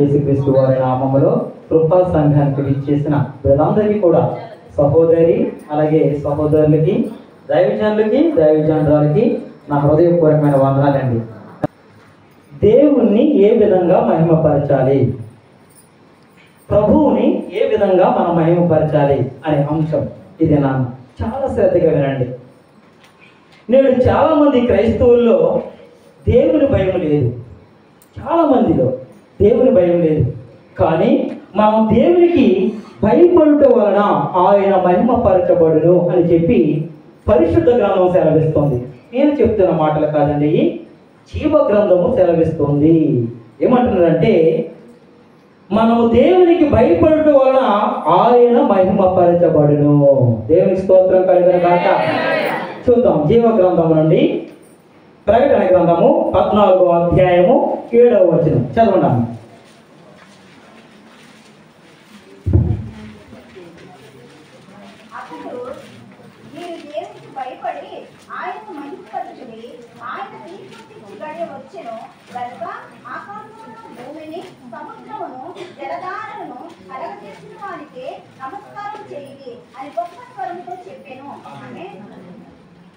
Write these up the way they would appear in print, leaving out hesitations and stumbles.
యేసుక్రీస్తు వారి నామములో కృపా సంఘానికి విచ్చేసిన వీళ్ళందరికీ కూడా సహోదరి అలాగే సహోదరులకి దైవజనులకి దైవజనురాలకి నా హృదయపూర్వకమైన వందనాలండి. దేవుణ్ణి ఏ విధంగా మహిమపరచాలి, ప్రభువుని ఏ విధంగా మనం మహిమపరచాలి అనే అంశం ఇది నా చాలా శ్రద్ధగా వినండి. నేడు చాలామంది క్రైస్తవుల్లో దేవుని భయం లేదు, చాలామందిలో దేవుని భయం లేదు. కానీ మనం దేవునికి భయపడుట వలన ఆయన మహిమపరచబడును అని చెప్పి పరిశుద్ధ గ్రంథం సెలవిస్తుంది. నేను చెప్తున్న మాటలు కాదండి, జీవ గ్రంథము సెలవిస్తుంది. ఏమంటున్నారంటే మనము దేవునికి భయపడుట వలన ఆయన మహిమపరచబడును. దేవునికి స్తోత్రం కలుగును గాక. చూద్దాం జీవ గ్రంథం నుండి ప్రకటన గ్రంథము 14వ అధ్యాయము 7వ వచనం చదవండి.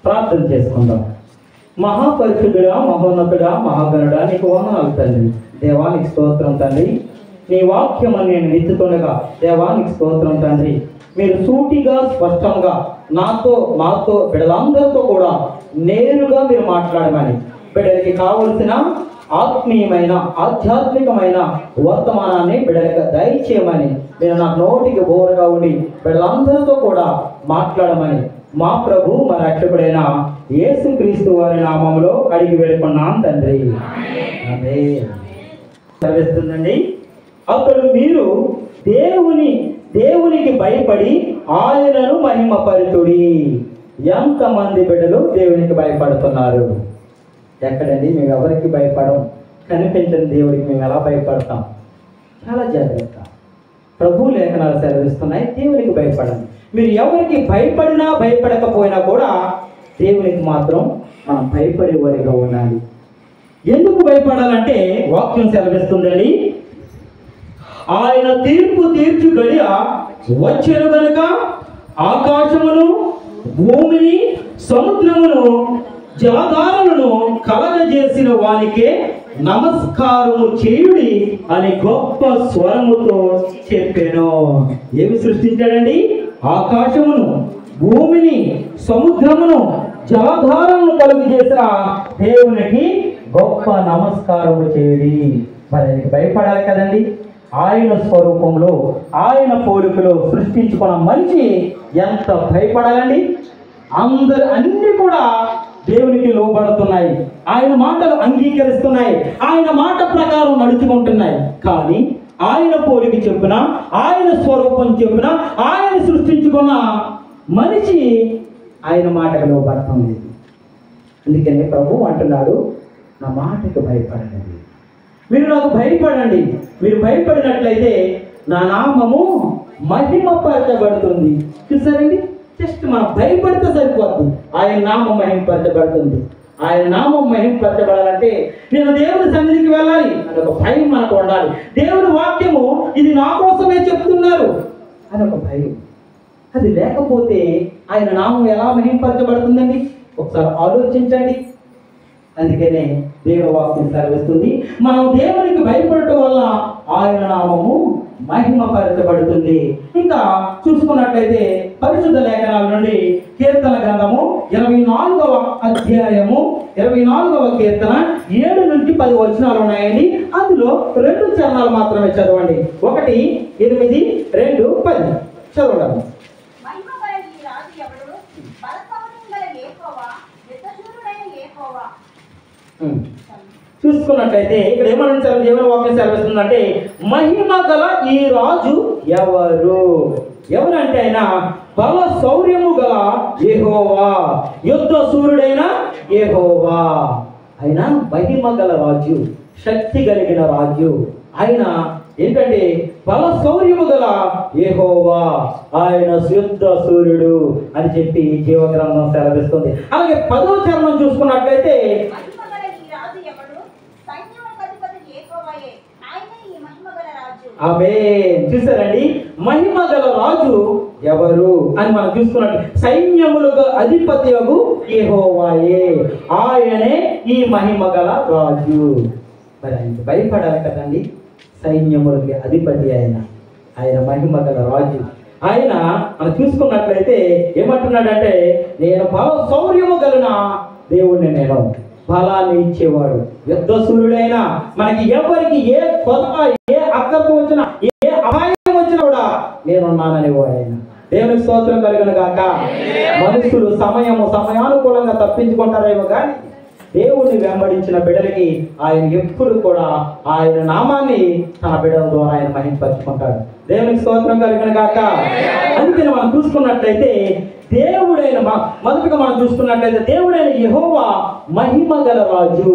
ప్రార్థన చేసుకుందాం. మహాపరిశుద్ధుడా, మహోన్నతుడా, మహాగణుడా, నీకు వందనాలు తండ్రి. దేవానికి స్తోత్రం తండ్రి. నీ వాక్యమని నేను విత్తుతుండగా దేవానికి స్తోత్రం తండ్రి. మీరు సూటిగా స్పష్టంగా నాతో బిడ్డలందరితో కూడా నేరుగా మీరు మాట్లాడమని, బిడ్డలకి కావలసిన ఆత్మీయమైన ఆధ్యాత్మికమైన వర్తమానాన్ని బిడ్డలకు దయచేయమని, మీరు నాకు నోటికి బోరగా ఉండి బిడ్డలందరితో కూడా మాట్లాడమని మా ప్రభు మా రక్షకుడైన యేసుక్రీస్తు వారి నామములో అడిగి వేడుకున్నాం తండ్రి. చదివిస్తుందండి. అప్పుడు మీరు దేవునికి భయపడి ఆయనను మహిమపరచుడి. ఎంతమంది బిడ్డలు దేవునికి భయపడుతున్నారు? ఎక్కడండి? మేము ఎవరికి భయపడం? కనిపించని దేవుడికి మేము ఎలా భయపడతాం? చాలా జాగ్రత్త. ప్రభు లేఖనాలు సెలవిస్తున్నాయి, దేవునికి భయపడండి. మీరు ఎవరికి భయపడినా భయపడకపోయినా కూడా దేవునికి మాత్రం మనం భయపడేవారిగా ఉండాలి. ఎందుకు భయపడాలంటే వాక్యం సెలవిస్తుందండి, ఆయన తీర్పు తీర్చు గడియ వచ్చెను గనుక ఆకాశమును భూమిని సముద్రమును జలధారలను కలగజేసిన వానికే నమస్కారము చేయుడి అని గొప్ప స్వరముతో చెప్పాను. ఏమి సృష్టించాడండి? ఆకాశమును, భూమిని, సముద్రమును, జలధారలను కలుగు చేసిన దేవునికి గొప్ప నమస్కారము చేయుడి. మరి భయపడాలి కదండి. ఆయన స్వరూపంలో ఆయన పోలికలో సృష్టించుకున్న మనిషి ఎంత భయపడాలండి. అన్ని కూడా దేవునికి లోబడుతున్నాయి, ఆయన మాటలు అంగీకరిస్తున్నాయి, ఆయన మాట ప్రకారం నడుచుకుంటున్నాయి. కానీ ఆయన పోలిక చెప్పున, ఆయన స్వరూపం చెప్పున ఆయన సృష్టించుకున్న మనిషి ఆయన మాటకు లోబడటం లేదు. అందుకనే ప్రభు అంటున్నాడు, నా మాటకు భయపడండి, మీరు నాకు భయపడండి. మీరు భయపడినట్లయితే నా నామము మహిమపరచబడుతుంది. చూసారండి, జస్ట్ మనం భయపడితే సరిపోద్ది, ఆయన నామం మహిమపరచబడుతుంది. ఆయన నామం మహిమపరచబడాలంటే నేను దేవుని సన్నిధికి వెళ్ళాలి అని ఒక భయం మనకు ఉండాలి. దేవుని వాక్యము ఇది నా కోసమే చెప్తున్నారు అని ఒక భయం. అది లేకపోతే ఆయన నామం ఎలా మహిమపరచబడుతుందండి? ఒకసారి ఆలోచించండి. అందుకనే దేవుని వాక్యం సెలవిస్తుంది, మనం దేవునికి భయపడటం వల్ల ఆయన నామము మహిమపరచబడుతుంది. ఇంకా చూసుకున్నట్లయితే పరిశుద్ధ లేఖనాల నుండి కీర్తన గ్రంథము 24వ అధ్యాయము 24వ కీర్తన 7 నుంచి 10 వచనాలు ఉన్నాయండి. అందులో 2 చరణాలు మాత్రమే చదవండి. 1, 8, 2, 10 చదవండి. చూసుకున్నట్లయితే ఇక్కడ ఏమన్నా దేవుని వాక్యం సెలవిస్తుందంటే, మహిమ గల ఈ రాజు ఎవరంటే ఆయన బల శౌర్యము గల యెహోవా, యుద్ధ సూర్యుడైన యెహోవా. ఆయన మహిమ గల రాజు, శక్తి కలిగిన రాజు. ఆయన ఏంటంటే బల శౌర్యము గల యెహోవా, ఆయన యుద్ధ సూర్యుడు అని చెప్పి జీవగ్రంథం సెలవిస్తుంది. అలాగే 10వ చరణం చూసుకున్నట్లయితే ఆమేన్. చూసారండి, మహిమ గల రాజు ఎవరు అని మనం చూసుకున్నట్టు సైన్యములుగా అధిపతియగు యెహోవాయే, ఆయనే ఈ మహిమ గల రాజు. మరి ఆయనకి భయపడాలి కదండి. సైన్యములకి అధిపతి ఆయన మహిమ గల రాజు. ఆయన మనం చూసుకున్నట్లయితే ఏమంటున్నాడంటే, నేను బల శౌర్యము గలన దేవుణ్ణి, నేను బలాన్ని ఇచ్చేవాడు. యుద్ధ సూర్యుడైనా మనకి ఎవరికి ఏ కొత్త ఏ అక్కర్పు వచ్చినా ఏ అపాయం వచ్చినా కూడా నేనున్నాననేవాడు ఆయన. దేవునికి స్తోత్రం కలుగును గాక. మనుషులు సమయానుకూలంగా తప్పించుకుంటారేమో కానీ దేవుణ్ణి వెంబడించిన బిడ్డలకి ఆయన ఎప్పుడు కూడా ఆయన నామాన్ని తన బిడ్డల ద్వారా ఆయన మహిమపరుచుకుంటాడు. దేవునికి స్తోత్రం కలుగును గాక. అందుకని మనం చూసుకున్నట్లయితే దేవుడైన మొదటిగా మనం చూసుకున్నట్లయితే దేవుడైన యెహోవా మహిమ గల రాజు.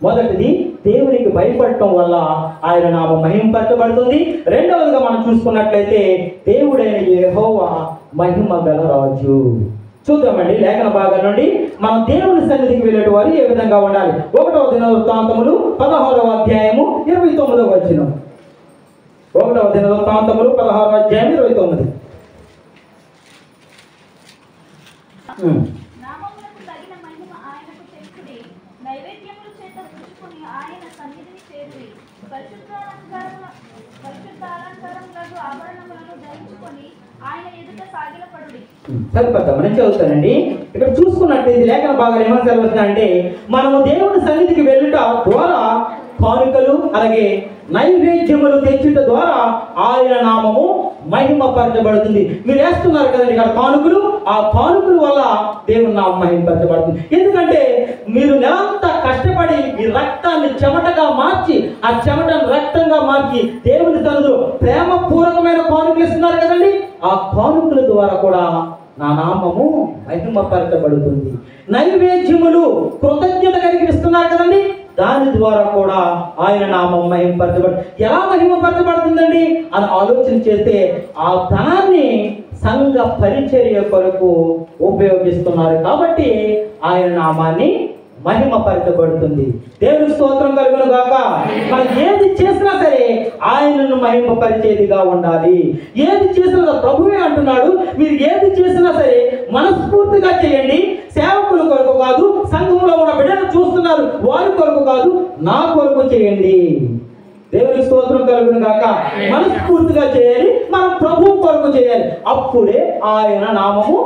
మొదటిది, దేవునికి భయపడటం వల్ల ఆయన నామం మహిమపరచబడుతుంది. రెండవదిగా మనం చూసుకున్నట్లయితే దేవుడైన యెహోవా మహిమ గల రాజు. చూద్దామండి లేఖన భాగం నుండి మనం దేవుని సన్నిధికి వెళ్ళేటి వారు ఏ విధంగా ఉండాలి. 1వ దినవృత్తాంతములు 16వ అధ్యాయము 29వ వచనం. 1వ దినవృత్తాంతములు 16వ అధ్యాయం 29. నామమునకు తగిన మహిమ ఆయనకు తెచ్చుడి, నైవేద్యముల చేత పుచ్చుకొని ఆయన సన్నిధిని చేరుడి, పరిశుద్ధాలంకారములకు ఆభరణములను ధరించుకొని ఆయన ఎదుట సాగిలపడుడి. సరిపోతాం. నేను చదువుతానండి. ఇక్కడ చూసుకున్నట్లయితే లేఖన భాగాలు ఏమని సెలవుతున్నాయంటే, మనము దేవుని సన్నిధికి వెళ్ళుట ద్వారా కానుకలు అలాగే నైవేద్యములు తెచ్చుట ద్వారా ఆయన నామము మహిమపరచబడుతుంది. మీరు వేస్తున్నారు కదండి ఇక్కడ కానుకలు, ఆ కానుకల వల్ల దేవుని నామం మహిమపరచబడుతుంది. ఎందుకంటే మీరు నెలంతా కష్టపడి ఈ రక్తాన్ని చెమటగా మార్చి ఆ చెమటను రక్తంగా మార్చి దేవుని సన్నిధిలో ప్రేమపూర్వకమైన కానుకలు ఇస్తున్నారు కదండి. ఆ కానుకల ద్వారా కూడా నా నామము మహిమపరచబడుతుంది. నైవేద్యములు కృతజ్ఞత కలిగి ఇస్తున్నారు కదండి, దాని ద్వారా కూడా ఆయన నామం మహిమపరచబడు. ఎలా మహిమపరచబడుతుందండి అని ఆలోచన చేస్తే ఆ ధనాన్ని సంఘ పరిచర్య కొరకు ఉపయోగిస్తున్నారు కాబట్టి ఆయన నామాన్ని మహిమపరచబడుతుంది. దేవుని స్తోత్రం కలుగును గాక. మనం ఏది చేసినా సరే ఆయనను మహిమపరిచేదిగా ఉండాలి. ఏది చేసినా ప్రభువే అంటున్నాడు, మీరు ఏది చేసినా సరే మనస్ఫూర్తిగా చేయండి, సేవకుల కొరకు కాదు, సంఘంలో ఉన్న బిడ్డలు చూస్తున్నారు వారి కొరకు కాదు, నా కొరకు చేయండి. దేవుని స్తోత్రం కలుగును గాక. మనస్ఫూర్తిగా చేయాలి, మనం ప్రభు కొరకు చేయాలి. అప్పుడే ఆయన నామము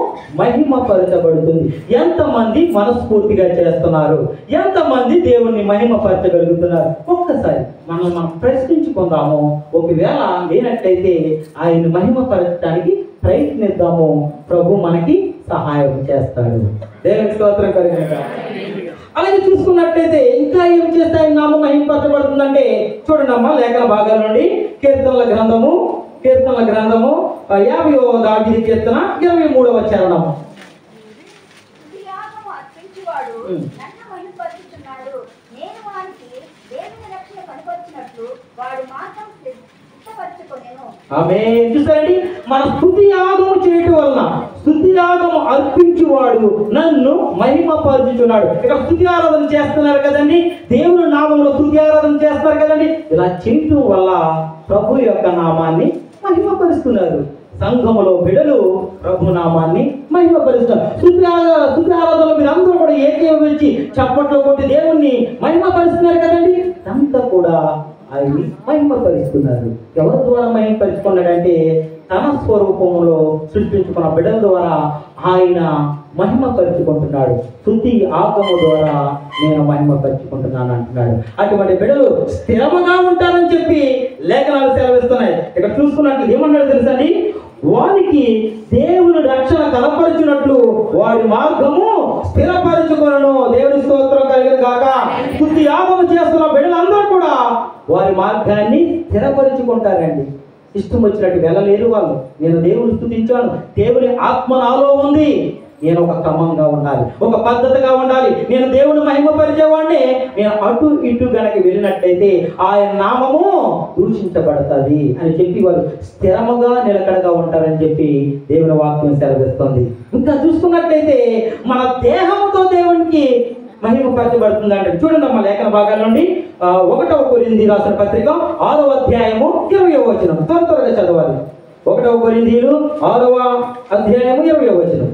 మహిమపరచబడుతుంది. ఎంతమంది మనస్ఫూర్తిగా చేస్తున్నారు, ఎంతమంది దేవుణ్ణి మహిమపరచగలుగుతున్నారు? ఒక్కసారి మనం ప్రశ్నించుకుందాము. ఒకవేళ లేనట్లయితే ఆయన మహిమపరచడానికి ప్రయత్నిద్దాము. ప్రభు మనకి సహాయం చేస్తాడు. దేవుని స్తోత్రం కలుగును గాక. అలాగే చూసుకున్నట్లయితే ఇంకా ఏం చేస్తే ఆయన నామం మహిమపరచబడుతుందంటే చూడండి అమ్మ లేఖన భాగాల నుండి కీర్తనల గ్రంథము 50వ దావీదు కీర్తన 23వ చరణం. ఆమేన్. చూసారండి, మన స్తుతి యాగము చేయటం వలన స్తుతి యాగము అర్పించువాడు నన్ను మహిమపరచుచున్నాడు. ఇక్కడ స్తుతి ఆరాధన చేస్తున్నారు కదండి, దేవుని నామంలో స్తుతి ఆరాధన చేస్తున్నారు కదండి. ఇలా చేయటం వల్ల ప్రభు యొక్క నామాన్ని మహిమపరుస్తున్నారు. సంఘములో బిడలు ప్రభు నామాన్ని మహిమపరుస్తున్నారు. స్తుతి ఆరాధనలో మీరు అందరూ కూడా ఏకీభవించి చప్పట్లు కొట్టి దేవుణ్ణి మహిమపరుస్తున్నారు కదండి. అంతా కూడా ఆయన్ని మహిమపరుస్తున్నారు. ఎవరి ద్వారా మహిమపరుచుకున్నాడంటే తన స్వరూపంలో సృష్టించుకున్న బిడ్డల ద్వారా ఆయన మహిమపరుచుకుంటున్నాడు. స్తుతి ఆగము ద్వారా నేను మహిమపరుచుకుంటున్నాను అంటున్నాడు. అటువంటి బిడ్డలు స్థిరముగా ఉంటారని చెప్పి లేఖనాలు సెలవిస్తున్నాయి. ఇక్కడ చూసుకున్నట్లు ఏమన్నాడు తెలుసండి, వారికి దేవుని రక్షణ కనపరచినట్లు వారి మార్గము స్థిరపరచుకొనును. దేవుని స్తోత్రం కలుగును గాక. స్తుతి యాగము చేస్తున్న బిడ్డలందరూ కూడా వారి మార్గాన్ని స్థిరపరుచుకుంటారండి. ఇష్టం వచ్చినట్టు వెళ్ళలేరు వాళ్ళు. నేను దేవుని స్తుతించాను, దేవుని ఆత్మ నాలో ఉంది, నేను ఒక క్రమంగా ఉండాలి, ఒక పద్ధతిగా ఉండాలి, నేను దేవుని మహిమపరిచేవాడిని. నేను అటు ఇటు గనక వెళ్ళినట్లయితే ఆయన నామము దూషించబడుతుంది అని చెప్పి వారు స్థిరముగా నిలకడగా ఉంటారని చెప్పి దేవుని వాక్యం సెలవిస్తుంది. ఇంకా చూసుకున్నట్లయితే మన దేహంతో దేవునికి మహిమపరచబడుతుంది అంటే చూడండి అమ్మ లేఖన భాగాల నుండి 1వ కొరింథీ రాసిన పత్రిక 6వ అధ్యాయము 20వ వచనం. త్వరగా చదవాలి. 1వ కొరింథీలు 6వ అధ్యాయము 20వ వచనం.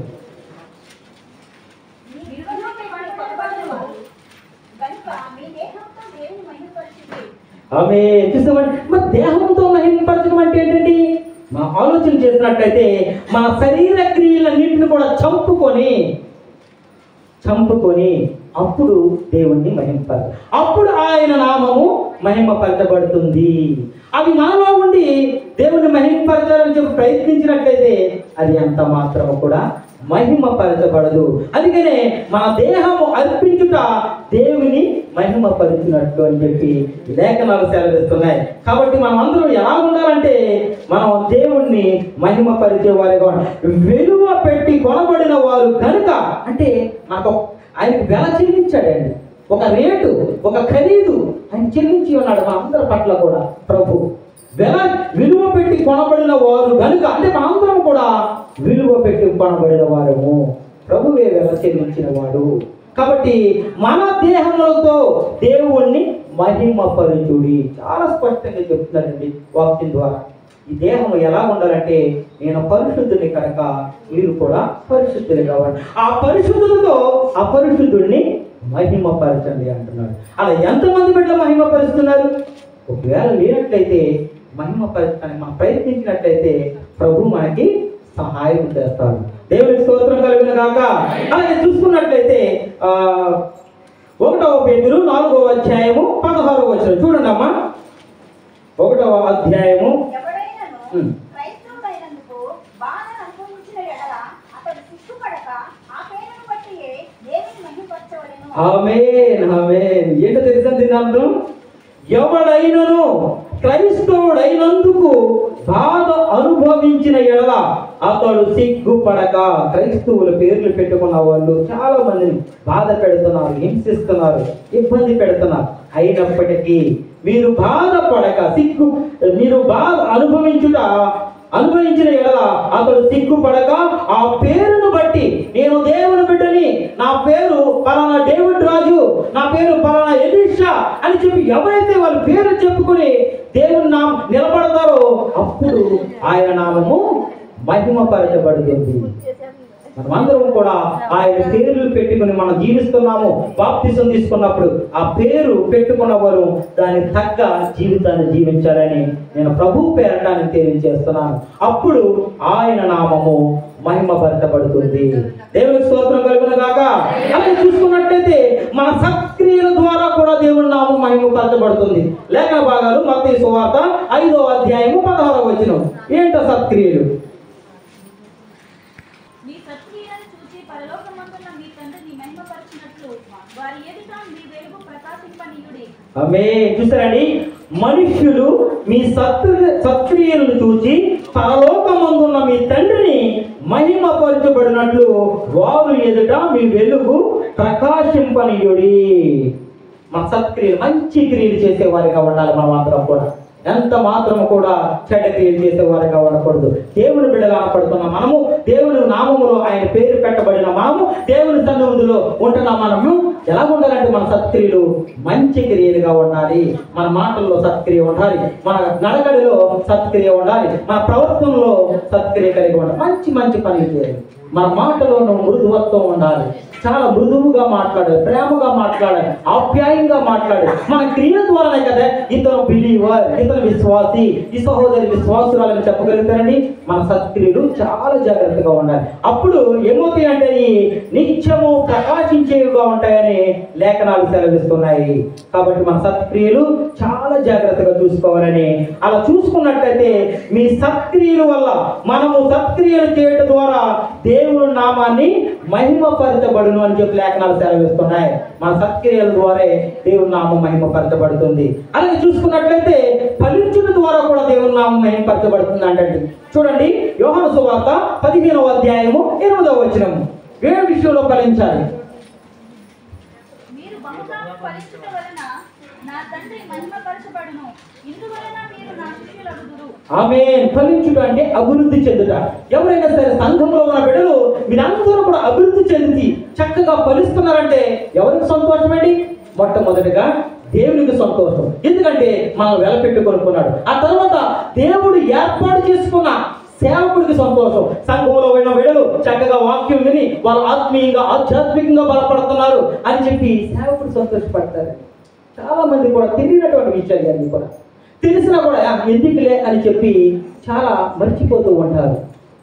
ఆమె చూస్తామండి. మరి దేహంతో మహిమపరచడం అంటే ఏంటండి? మనం ఆలోచన చేసినట్లయితే మన శరీర క్రియలన్నింటిని కూడా చంపుకొని అప్పుడు దేవుణ్ణి మహిమపరచ, అప్పుడు ఆయన నామము మహిమపరచబడుతుంది. అవి మనలో ఉండి దేవుణ్ణి మహిమపరచాలని చెప్పి ప్రయత్నించినట్లయితే అది ఎంత మాత్రము కూడా మహిమపరచబడదు. అందుకనే మన దేహము అర్పించుట దేవుని మహిమపరిచినట్లు అని చెప్పి లేఖనాలు సెలవిస్తున్నాయి. కాబట్టి మనం అందరం ఎలా ఉండాలంటే మనం దేవుణ్ణి మహిమపరిచేవారుగా, విలువ పెట్టి కొనబడిన వారు కనుక, అంటే నాకు ఆయనకు వెల చెల్లించాడండి. ఒక రేటు, ఒక ఖరీదు ఆయన చెల్లించి ఉన్నాడు మన అందరి పట్ల కూడా. ప్రభు విలువ పెట్టి కొనబడిన వారు కనుక, అంటే మనందరం కూడా విలువ పెట్టి కొనబడిన వారము, ప్రభువే వెల చెల్లించిన వాడు. కాబట్టి మన దేహములతో దేవుణ్ణి మహిమపరచుడి. చాలా స్పష్టంగా చెప్తున్నారండి వాక్యం ద్వారా. ఈ దేహం ఎలా ఉండాలంటే నేను పరిశుద్ధుని కనుక మీరు కూడా పరిశుద్ధులు కావాలి. ఆ పరిశుద్ధులతో అపరిశుద్ధుడిని మహిమపరచండి అంటున్నాడు. అలా ఎంతమంది బిడ్డలు మహిమపరుస్తున్నారు? ఒకవేళ లేనట్లయితే మహిమపరచడానికి మనం ప్రయత్నించినట్లయితే ప్రభు మనకి సహాయం చేస్తారు. దేవునికి స్తోత్రం కలుగును గాక. అలాగే చూసుకున్నట్లయితే 1వ పేతురు 4వ అధ్యాయము 16వ వచనం చూడండి అమ్మా. 1వ అధ్యాయము ఆమేన్ ఆమేన్. ఏంటో తెలుసా దీని అర్థం? ఎవడైనను క్రైస్తవుడైనందుకు బాధ అనుభవించిన ఎడల అతడు సిగ్గుపడక. క్రైస్తవుల పేర్లు పెట్టుకున్న వాళ్ళు చాలా మందిని బాధ పెడుతున్నారు, హింసిస్తున్నారు, ఇబ్బంది పెడుతున్నారు. అయినప్పటికీ మీరు బాధపడక, మీరు బాధ అనుభవించిన ఎడల అతడు సిగ్గుపడక ఆ పేరును బట్టి, నేను దేవుని బిడ్డని, నా పేరు పలానా డేవిడ్ రాజు, నా పేరు పలానా ఎలీషా అని చెప్పి ఎవరైతే వాళ్ళ పేరు చెప్పుకొని దేవుని నామం నిలబడతారో అప్పుడు ఆయన నామము మహిమపరచబడుతుంది. మనమందరం కూడా ఆయన పేర్లు పెట్టుకుని మనం జీవిస్తున్నాము. బాప్తిసం తీసుకున్నప్పుడు ఆ పేరు పెట్టుకున్నవారు దానికి తగ్గ జీవితాన్ని జీవించాలని నేను ప్రభు పేరటానికి తెలియజేస్తున్నాను. అప్పుడు ఆయన నామము మహిమపరచబడుతుంది. దేవునికి స్తోత్రం కలుగును గాక. అలాగే చూసుకున్నట్లయితే మన సత్క్రియల ద్వారా కూడా దేవుని నామం మహిమపరచబడుతుంది. లేఖన భాగాలు మత్తయి సువార్త 5వ అధ్యాయము 16వ వచనం. ఏంటో సత్క్రియలు? చూసారండి, మనుష్యులు మీ సత్క్రియలను చూచి పరలోకమందున్న మీ తండ్రిని మహిమపరచబడినట్లు వారు ఎదుట మీ వెలుగు ప్రకాశింపనీయుడి. మన సత్క్రియలు, మంచి క్రియలు చేసేవారిగా ఉండాలి. మనం అందరం కూడా ఎంత మాత్రము కూడా చెడ్డ క్రియలు చేసేవారిగా ఉండకూడదు. దేవుని బిడ్డగా అనపడుతున్న మనము, దేవుని నామములో ఆయన పేరు పెట్టబడిన మనము, దేవుని సన్నిధిలో ఉంటున్న మనము ఎలా ఉండాలంటే మన సత్క్రియలు మంచి క్రియలుగా ఉండాలి. మన మాటల్లో సత్క్రియ ఉండాలి, మన నడకడిలో సత్క్రియ ఉండాలి, మన ప్రవర్తనలో సత్క్రియ కలిగి ఉండాలి. మంచి మంచి పనులు చేయాలి. మన మాటలోనూ మృదువత్వం ఉండాలి. చాలా మృదువుగా మాట్లాడాలి, ప్రేమగా మాట్లాడాలి, ఆప్యాయంగా మాట్లాడాలి. మన క్రియల ద్వారానే కదా ఇతను బిలీవర్, ఇతను విశ్వాసి, ఈ సహోదరి విశ్వాసురాలని చెప్పగలుగుతారండి. మన సత్క్రియలు చాలా జాగ్రత్తగా ఉండాలి. అప్పుడు ఏమవుతాయి అంటే నిత్యము ప్రకాశించేవిగా ఉంటాయని లేఖనాలు సెలవిస్తున్నాయి. కాబట్టి మన సత్క్రియలు చాలా జాగ్రత్తగా చూసుకోవాలని, అలా చూసుకున్నట్లయితే మీ సత్క్రియల వల్ల, మనము సత్క్రియలు చేయడం ద్వారా దేవుని నామాన్ని మహిమపరచబడును అని చెప్పి లేఖనాలు సెలవిస్తున్నాయి. మన సత్క్రియల ద్వారా దేవుని నామం మహిమపరచబడుతుంది. అలాగే చూసుకున్నట్లయితే ఫలించుట ద్వారా కూడా దేవుని నామం మహిమపరచబడుతుంది అంటే చూడండి, యోహాను సువార్త 15వ అధ్యాయము 8వ వచనం. ఏ విషయంలో ఫలించాలి? మీరు బహుగా ఫలించుట వలన నా తండ్రి మహిమపరచబడును, ఇందువలన మీరు నా శిష్యులు ఫలించుటగుదురు. ఆమేన్. ఫలించుట అంటే అభివృద్ధి చెందుట. ఎవరైనా సరే సంఘంలో ఉన్న బిడ్డలు మీరందరూ కూడా అభివృద్ధి చెంది చక్కగా ఫలిస్తున్నారంటే ఎవరికి సంతోషమండి? మొట్టమొదటిగా దేవునికి సంతోషం. ఎందుకంటే మనం వెలపెట్టు కొనుక్కున్నాడు. ఆ తర్వాత దేవుడు ఏర్పాటు చేసుకున్న సేవకుడికి సంతోషం. సంఘంలో ఉన్న బిడ్డలు చక్కగా వాక్యం విని వాళ్ళు ఆత్మీయంగా ఆధ్యాత్మికంగా బలపడుతున్నారు అని చెప్పి సేవకుడు సంతోషపడతారు. చాలా మంది కూడా తెలియనటువంటి విషయాలు అన్నీ కూడా తెలిసినా కూడా ఎందుకులే అని చెప్పి చాలా మర్చిపోతూ ఉంటారు.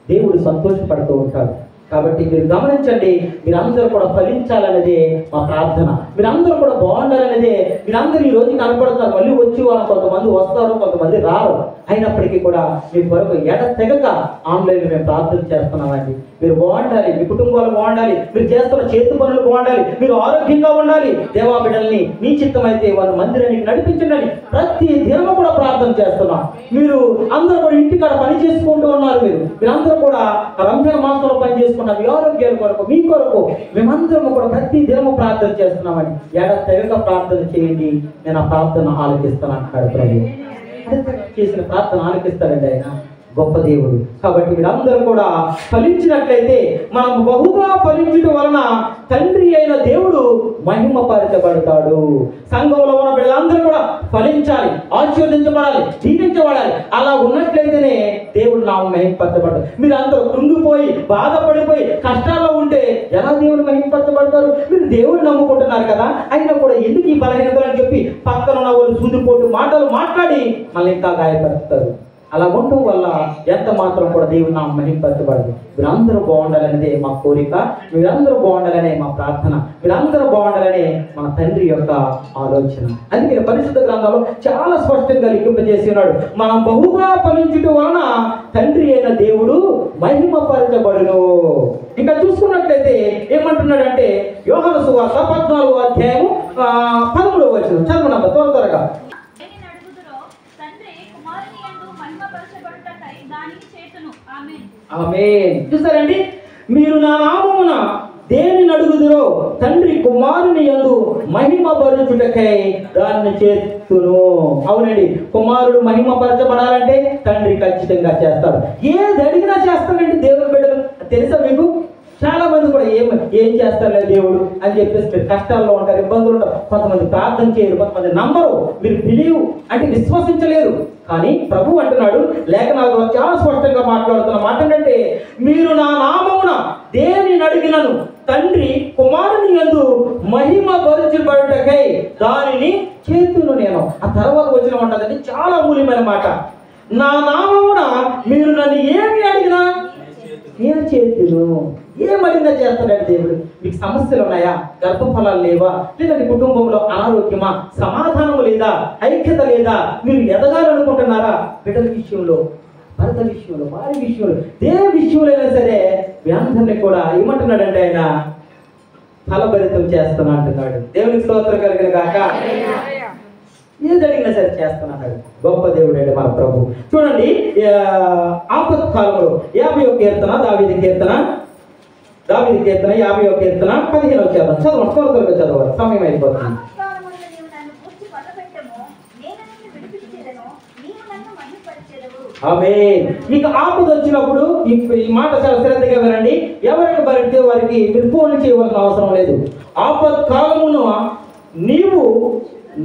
దేవుడు సంతోషపడుతూ ఉంటాడు. కాబట్టి మీరు గమనించండి, మీరందరూ కూడా ఫలించాలనేదే మా ప్రార్థన. మీరందరూ కూడా బాగుండాలనేదే. మీరందరూ ఈ రోజు కనపడుతున్నారు. మళ్ళీ వచ్చి వాళ్ళు కొంతమంది వస్తారు, కొంతమంది రారు. అయినప్పటికీ కూడా మీ కొరకు తెగక ఆన్లైన్లో మేము ప్రార్థన చేస్తున్నామండి. మీరు బాగుండాలి, మీ కుటుంబాలు బాగుండాలి, మీరు చేస్తున్న చేతి పనులు బాగుండాలి, మీరు ఆరోగ్యంగా ఉండాలి. దేవా బిడ్డల్ని నీ చిత్తమైతే వాళ్ళ మందిరానికి నడిపించండి. ప్రతి దినము కూడా ప్రార్థన చేస్తున్నాం. మీరు అందరూ కూడా ఇంటికాడ పని చేసుకుంటూ ఉన్నారు. మీరందరూ కూడా రంజాన్ మాసంలో పని చేసుకున్నారు. మీ ఆరోగ్యాల కొరకు, మీ కొరకు మేమందరము కూడా ప్రతి దినము ప్రార్థన చేస్తున్నామని తెగక ప్రార్థన చేయండి. నేను ఆ ప్రార్థన ఆలకిస్తాను అంటాడు ప్రభు. చేసిన ప్రార్థన ఆలకిస్తాడండి ఆయన, గొప్ప దేవుడు. కాబట్టి మీరందరూ కూడా ఫలించినట్లయితే మనం బహుగా ఫలించడం వలన తండ్రి అయిన దేవుడు మహిమపరచబడతాడు. సంఘంలో ఉన్న వీళ్ళందరూ కూడా ఫలించాలి, ఆశీర్వదించబడాలి, దీవించబడాలి. అలా ఉన్నట్లయితేనే దేవుడు నామం మహిమపరచబడతాడు. మీరందరూ కృంగిపోయి బాధపడిపోయి కష్టాల్లో ఉంటే ఎలా దేవుడు మహిమపరచబడతారు? మీరు దేవుడు నమ్ముకుంటున్నారు కదా, అయినా కూడా ఎందుకు ఈ బలహీనతలు అని చెప్పి పక్కన ఉన్న వాళ్ళు సూదిపోటు మాటలు మాట్లాడి మళ్ళీ ఇంకా గాయపరుస్తారు. అలా ఉండటం వల్ల ఎంత మాత్రం కూడా దేవుడు నామం మహిమపరచబడదు. మీరందరూ బాగుండాలనేదే మా కోరిక, మీరందరూ బాగుండాలనే మా ప్రార్థన, మీరందరూ బాగుండాలనే మన తండ్రి యొక్క ఆలోచన. అందుకే పరిశుద్ధ గ్రంథంలో చాలా స్పష్టంగా లిఖింపజేసి ఉన్నాడు, మనం బహుగా ఫలించడం వలన తండ్రి అయిన దేవుడు మహిమపరచబడును. ఇంకా చూసుకున్నట్లయితే ఏమంటున్నాడంటే యోహాను సువార్త 14వ అధ్యాయము 13వ వచనం చదవనమ్మా త్వరగా. ఆమేన్. చూసారండి, మీరు నా నామమున దేనిని అడుగుదురో తండ్రి కుమారుని యందు మహిమపరచుటకై దాన్ని చేస్తును. అవునండి, కుమారుడు మహిమపరచబడాలంటే తండ్రి ఖచ్చితంగా చేస్తాడు. ఏది అడిగినా చేస్తాడండి దేవుని బిడ్డలు. తెలుసా మీకు? చాలా మంది కూడా ఏం చేస్తారులే దేవుడు అని చెప్పేసి మీరు కష్టాల్లో ఉంటారు, ఇబ్బందులు ఉంటారు. కొంతమంది ప్రార్థన చేయరు, కొంతమంది నమ్మరు, మీరు బిలీవ్ అంటే విశ్వసించలేరు. కానీ ప్రభు అంటున్నాడు, లేఖనాలు చాలా స్పష్టంగా మాట్లాడుతున్న మాట ఏంటంటే, మీరు నా నామమున దేనిని అడిగినను తండ్రి కుమారుని యందు మహిమపరచబడుటకై దానిని చేతును నేను. ఆ తర్వాత వచ్చిన ఉంటుందండి చాలా అమూల్యమైన మాట. నా నామమున మీరు నన్ను ఏమి అడిగినా నేను చేతును. ఏమడిగినా చేస్తాడంటే దేవుడు. మీకు సమస్యలు ఉన్నాయా? గర్భఫలాలు లేవా? లేదంటే కుటుంబంలో అనారోగ్యమా? సమాధానం లేదా? ఐక్యత లేదా? మీరు ఎదగాలనుకుంటున్నారా? బిడ్డల విషయంలో, భర్త విషయంలో, వారి విషయంలో, ఏ విషయంలో అయినా సరే మీ అందరినీ కూడా ఏమంటున్నాడంటే ఆయన ఫలభరితం చేస్తాను అంటున్నాడు. దేవునికి స్తోత్రం కలిగిన గాక. ఏది అడిగినా సరే చేస్తున్నాడు. గొప్ప దేవుడు అండి మన ప్రభు. చూడండి, ఆపత్ కాలంలో 50వ కీర్తన, దావీదు కీర్తన 50వ కీర్తన 15వ చదవండి. త్వరగా చదవాలి, సమయం అయిపోతుంది. ఆమేన్. మీకు ఆపద వచ్చినప్పుడు ఈ మాట చాలా శ్రద్ధగా వినండి. ఎవరికి పడితే వారికి మీరు ఫోన్ చేయవలసిన అవసరం లేదు. ఆపత్ కాలమున నీవు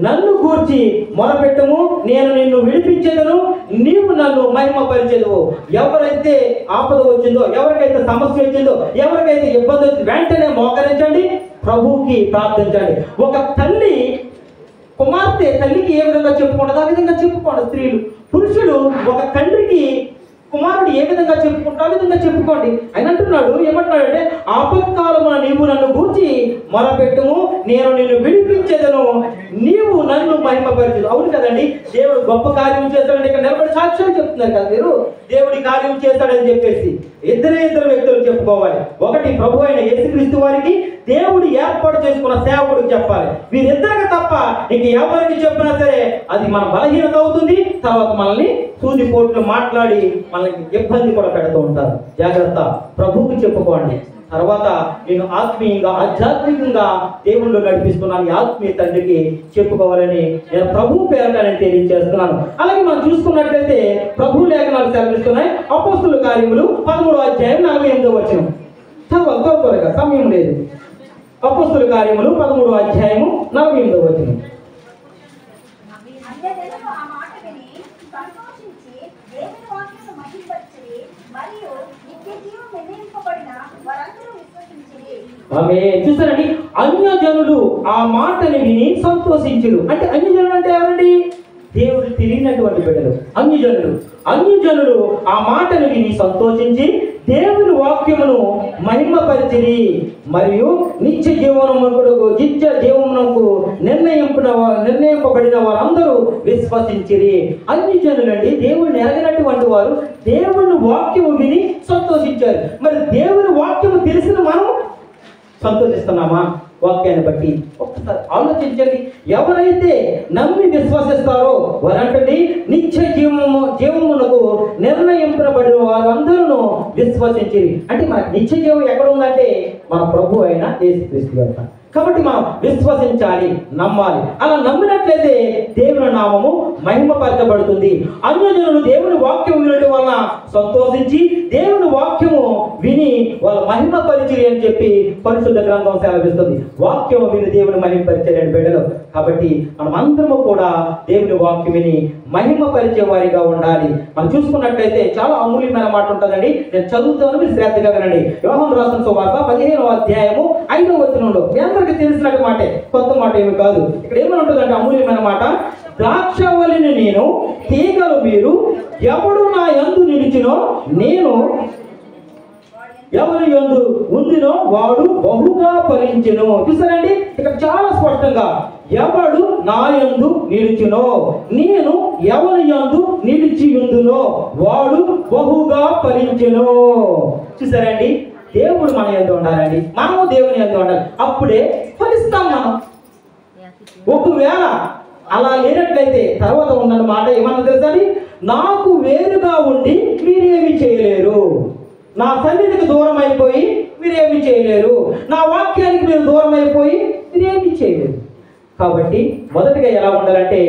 నన్ను గూర్చి మొరపెట్టము, నేను నిన్ను విడిపించేదను, నీవు నన్ను మహిమపరిచెదవు. ఎవరైతే ఆపద వచ్చిందో, ఎవరికైతే సమస్య వచ్చిందో, ఎవరికైతే ఇబ్బంది వచ్చిందో వెంటనే మోకరించండి, ప్రభువుకి ప్రార్థించండి. ఒక తల్లి కుమార్తె తల్లికి ఏ విధంగా చెప్పుకుంటుందో ఆ విధంగా చెప్పుకోండి. స్త్రీలు, పురుషులు ఒక తండ్రికి కుమారుడు ఏ విధంగా చెప్పుకుంటా ఆ విధంగా చెప్పుకోండి. ఆయన అంటున్నాడు, ఏమంటున్నాడంటే ఆపత్కాలమున నీవు నన్ను గూర్చి మొరపెట్టుము, నేను నిన్ను విడిపించేదను, నీవు నన్ను మహిమపరచదు. అవును కదండి, దేవుడు గొప్ప కార్యం చేస్తాడని ఇక్కడ నిలబడి సాక్ష్యాలు చెప్తున్నారు కదా మీరు. దేవుడి కార్యం చేస్తాడని చెప్పేసి ఇద్దరు వ్యక్తులు చెప్పుకోవాలి. ఒకటి ప్రభు అయిన యేసుక్రీస్తు వారికి, దేవుడు ఏర్పాటు చేసుకున్న సేవకుడికి చెప్పాలి. వీరిద్దరికి తప్ప ఇంక ఎవరికి చెప్పినా సరే అది మన బలహీనత అవుతుంది. తర్వాత మనల్ని సూదిపోట్లు మాట్లాడి మనకి ఇబ్బంది కూడా పెడుతూ ఉంటారు. జాగ్రత్త, ప్రభువుకి చెప్పుకోండి. తర్వాత నేను ఆత్మీయంగా ఆధ్యాత్మికంగా దేవుళ్ళు నడిపిస్తున్నాను, ఈ ఆత్మీయ తండ్రికి చెప్పుకోవాలని నేను ప్రభు పేరట నేను తెలియజేస్తున్నాను. అలాగే మనం చూసుకున్నట్లయితే ప్రభు లేఖనాలు సెలవిస్తున్నాయి. అపోస్తుల కార్యములు 13వ అధ్యాయం 48వ వచనం. త్వరగా సమయం లేదు. అపోస్తుల కార్యములు 13వ అధ్యాయము 48వ వచనం. అన్యజనులు ఆ మాట విని సంతోషించి దేవుని వాక్యమును మహిమపరచిరి, మరియు నిత్య జీవం నిర్ణయింపబడిన వారందరూ విశ్వసించిరి. ఆమె చూసారండి, అన్యజనులు ఆ మాటని విని సంతోషించురు. అంటే అన్యజనులు అంటే ఎవరండి? దేవుడు తిరిగినటువంటి బిడ్డలు అన్యజనులు ఆ మాటను విని సంతోషించి దేవుని వాక్యమును మహిమపరిచిరి, మరియు నిత్య జీవమునకు నిర్ణయింపబడిన వారందరూ విశ్వసించిరి. అన్యజనులండి దేవుడిని ఎరగనటువంటి వారు దేవుని వాక్యము విని సంతోషించారు. మరి దేవుని వాక్యము తెలిసిన మనం సంతోషిస్తున్నామా? వాక్యాన్ని బట్టి ఒక్కసారి ఆలోచించండి. ఎవరైతే నమ్మి విశ్వసిస్తారో వారంటే నిత్య జీవమునకు నిర్ణయింపబడిన వారందరూ విశ్వసించి. అంటే మనకు నిత్య జీవం ఎక్కడ ఉందంటే మన ప్రభు అయిన యేసుక్రీస్తు యొక్క. కాబట్టి మనం విశ్వసించాలి, నమ్మాలి. అలా నమ్మినట్లయితే దేవుని నామము మహిమపరచబడుతుంది. అన్యజనులు దేవుని వాక్యం వినడం వలన సంతోషించి దేవుని వాక్యము విని వాళ్ళ మహిమపరిచిరి అని చెప్పి పరిశుద్ధ గ్రంథం సెలవిస్తుంది. వాక్యము విని దేవుని మహిమపరిచారని బిడ్డలు. కాబట్టి మనం అందరము కూడా దేవుని వాక్యం విని మహిమపరిచే వారిగా ఉండాలి. మనం చూసుకున్నట్లయితే చాలా అమూల్యమైన మాట ఉంటుందండి. నేను చదువుతాను, మీరు శ్రద్ధగా వినండి. యోహాను రాసిన సువార్త 15వ అధ్యాయము 5వ వచనంలో మీ అందరికీ తెలిసినట్టు మాటే, కొత్త మాట ఏమి కాదు. ఇక్కడ ఏమని ఉంటుందంటే అమూల్యమైన మాట, ద్రాక్షవల్లిని నేను, తీగలు మీరు, ఎవడు నా యందు నిలిచినో నేను ఎవరి యందు ఉందినో వాడు బహుగా ఫలించెను. చూసారండి, ఇక్కడ చాలా స్పష్టంగా ఎవడు నా యందు నిలిచినో, నేను ఎవరి యందు నిలిచి ఉందునో వాడు బహుగా ఫలించెను. చూసారండి, దేవుడు మన యందు ఉండాలండి, మనము దేవుని యందు ఉండాలి. అప్పుడే ఫలిస్తాం మనం. ఒకవేళ అలా లేనట్లయితే తర్వాత ఉన్న మాట ఏమన్నా తెలుసండి, నాకు వేరుగా ఉండి మీరేమి చేయలేరు, నా సన్నిధికి దూరం అయిపోయి మీరేమి చేయలేరు, నా వాక్యానికి మీరు దూరం అయిపోయి మీరేమి చేయలేరు. కాబట్టి మొదటిగా ఎలా ఉండాలంటే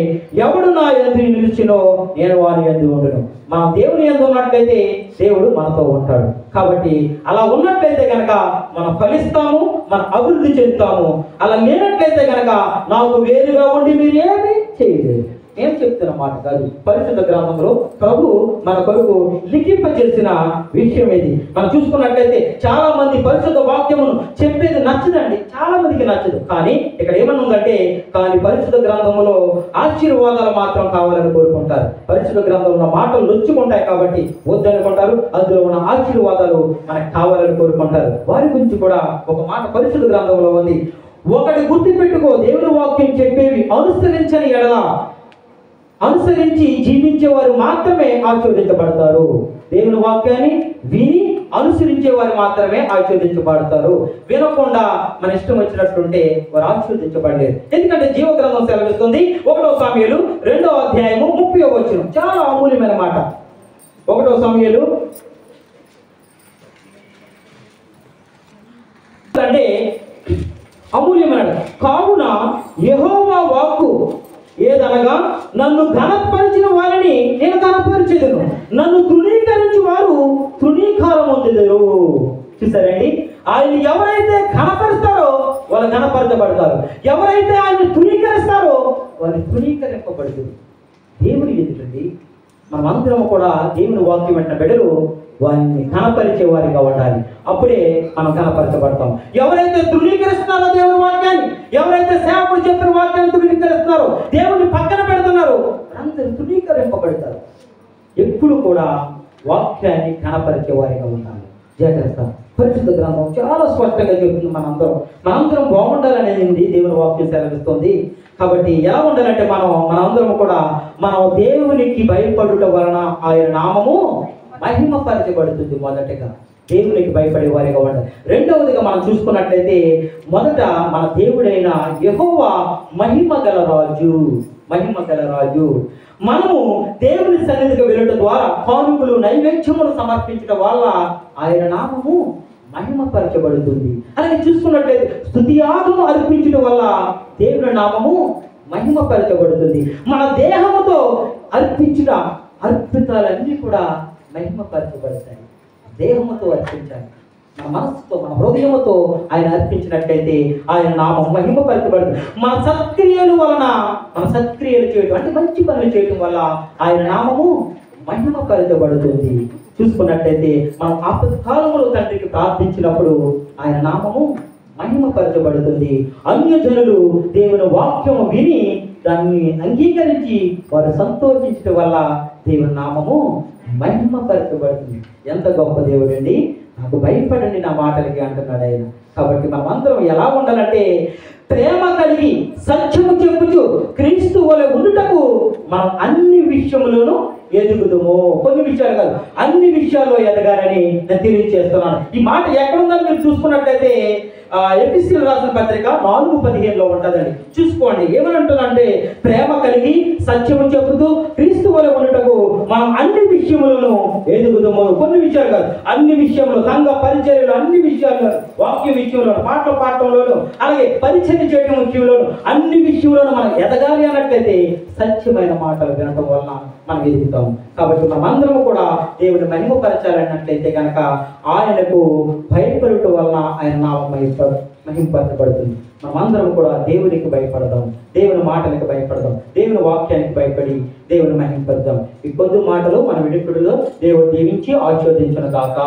ఎవడు నా యందు నిలిచినో నేను వారి యందు ఉండును. మనం దేవుని యందు ఉన్నట్లయితే దేవుడు మనతో ఉంటాడు. కాబట్టి అలా ఉన్నట్లయితే కనుక మనం ఫలిస్తాము, మనం అభివృద్ధి చెందుతాము. అలా లేనట్లయితే కనుక నాకు వేరుగా ఉండి మీరు ఏమీ చేయలేరు. నేను చెప్తున్న మాట కాదు, పరిశుద్ధ గ్రంథంలో ప్రభు మన కొరకు లిఖింప చేసిన విషయం ఇది. మనం చూసుకున్నట్లయితే చాలా మంది పరిశుద్ధ వాక్యమును చెప్పేది నచ్చదండి, చాలా మందికి నచ్చదు. కానీ ఇక్కడ ఏమన్నా ఉందంటే, కానీ పరిశుద్ధ గ్రంథంలో ఆశీర్వాదాలు మాత్రం కావాలని కోరుకుంటారు. పరిశుద్ధ గ్రంథంలో మాటలు నొచ్చుకుంటాయి కాబట్టి వద్దనుకుంటారు, అందులో ఉన్న ఆశీర్వాదాలు మనకు కావాలని కోరుకుంటారు. వారి గురించి కూడా ఒక మాట పరిశుద్ధ గ్రంథంలో ఉంది. ఒకటి గుర్తుపెట్టుకో, దేవుని వాక్యం చెప్పేవి అనుసరించని ఎడల, అనుసరించి జీవించేవారు మాత్రమే ఆశీర్వదించబడతారు. దేవుని వాక్యాన్ని విని అనుసరించే వారు మాత్రమే ఆశీర్వదించబడతారు. వినకుండా మన ఇష్టం వచ్చినట్టుంటే వారు ఆశీర్వదించబడలేరు. ఎందుకంటే జీవ గ్రంథం సెలవిస్తుంది 1 సమూయేలు 2వ అధ్యాయము 30వ వచనం. చాలా అమూల్యమైన మాట. 1 సమూయేలు అంటే అమూల్యమైన. కావున యెహోవా వాక్కు ఏదనగా, నన్ను ఘనపరిచిన వారిని నేను ఘనపరిచెదను, నన్ను తృణీకరించు వారు తృణీకారం పొందెదరు. చూసారండి, ఆయన ఎవరైతే ఘనపరుస్తారో వాళ్ళు ఘనపరచబడతారు, ఎవరైతే ఆయన తృణీకరిస్తారో వాళ్ళు తృణీకరింపబడుతుంది. దేవుని ఎదుటండి మనమందరం కూడా దేవుని వాక్యం వెంట బిడ్డలు వారిని ఘనపరిచే వారిగా ఉండాలి. అప్పుడే మనం ఘనపరచబడతాం. ఎవరైతే తృణీకరిస్తున్నారో దేవుని వాక్యాన్ని, ఎవరైతే సేవకుడు చెప్పిన వాక్యాన్ని తృణీకరిస్తున్నారో, దేవుని పక్కన పెడుతున్నారో, అందరూ తృణీకరింపబడతారు. ఎప్పుడు కూడా వాక్యాన్ని ఘనపరిచే వారిగా ఉండాలి. జాగ్రత్త. పరిశుద్ధ గ్రంథం చాలా స్పష్టంగా చెబుతుంది. మనందరం బాగుండాలనేది దేవుని వాక్యం సెలవిస్తుంది. కాబట్టి ఎలా ఉండాలంటే మనందరం కూడా మనం దేవునికి భయపడుట వలన ఆయన నామము మహిమపరచబడుతుంది. మొదటగా దేవునికి భయపడే వారిగా ఉండాలి. రెండవదిగా మనం చూసుకున్నట్లయితే, మొదట మన దేవుడైన యెహోవా మహిమ గల రాజు. మనము దేవుని సన్నిధికి వెళ్ళడం ద్వారా కానుకలు నైవేద్యములు సమర్పించడం వల్ల ఆయన నామము మహిమపరచబడుతుంది. అలాగే చూసుకున్నట్లయితే స్తుతియాగం అర్పించడం వల్ల దేవుని నామము మహిమపరచబడుతుంది. మన దేహముతో అర్పించిన అర్పితాలన్నీ కూడా మహిమపరచబడతాయి. దేహముతో అర్పించాలి, మన మనస్సుతో మన హృదయముతో ఆయన అర్పించినట్లయితే ఆయన నామం మహిమపరచబడుతుంది. మన సత్క్రియల వలన మన సత్క్రియలు చేయడం అంటే మంచి పనులు చేయడం వల్ల ఆయన నామము మహిమపరచబడుతుంది. చూసుకున్నట్లయితే మనం ఆపత్కాలంలో తండ్రికి ప్రార్థించినప్పుడు ఆయన నామము మహిమపరచబడుతుంది. అన్యజనులు దేవుని వాక్యము విని దాన్ని అంగీకరించి వారు సంతోషించడం వల్ల దేవుని నామము మహిమపరచబడుతుంది. ఎంత గొప్ప దేవుడు అండి! నాకు భయపడండి నా మాటలకి అంటున్నాడు ఆయన. కాబట్టి మనం అందరం ఎలా ఉండాలంటే ప్రేమ కలిగి సత్యము చెప్పుచు క్రీస్తు వలె ఉండుటకు మనం అన్ని విషయములను ఎదుగుదుము. కొన్ని విషయాలు కాదు, అన్ని విషయాల్లో ఎదగాలని నేను తెలియజేస్తున్నాను. ఈ మాట ఎక్కడుందని మీరు చూసుకున్నట్లయితే ఎఫెసీయులకు రాసిన పత్రిక 4:15 ఉంటుందండి. చూసుకోండి ఏమనంటుందంటే, ప్రేమ కలిగి సత్యము చెప్పుతూ క్రీస్తు వలె ఉండుటకు మనం అన్ని విషయములను ఎదుగుదుము. కొన్ని విషయాలు కాదు, అన్ని విషయంలో, సంఘ పరిచర్యలు అన్ని విషయాల్లో, వాక్య విషయంలో, పాటలు పాడటంలోను, అలాగే పరిచర్య చేయడం విషయంలోను, అన్ని విషయంలోనూ మనం ఎదగాలి అన్నట్లయితే సత్యమైన మాటలు వినటం వలన మనం ఎదుగుతాం. కాబట్టి మనమందరము కూడా దేవుని మహిమపరచాలన్నట్లయితే కనుక ఆయనకు భయపడటం వలన ఆయన నామం మహిమపరచబడుతుంది. మనమందరం కూడా దేవునికి భయపడదాం, దేవుని మాటలకు భయపడదాం, దేవుని వాక్యానికి భయపడి దేవుని మహిమపడదాం. ఈ కొద్ది మాటలు మన వినికిడిలో దేవుడు దీవించి ఆశీర్వదించును గాక.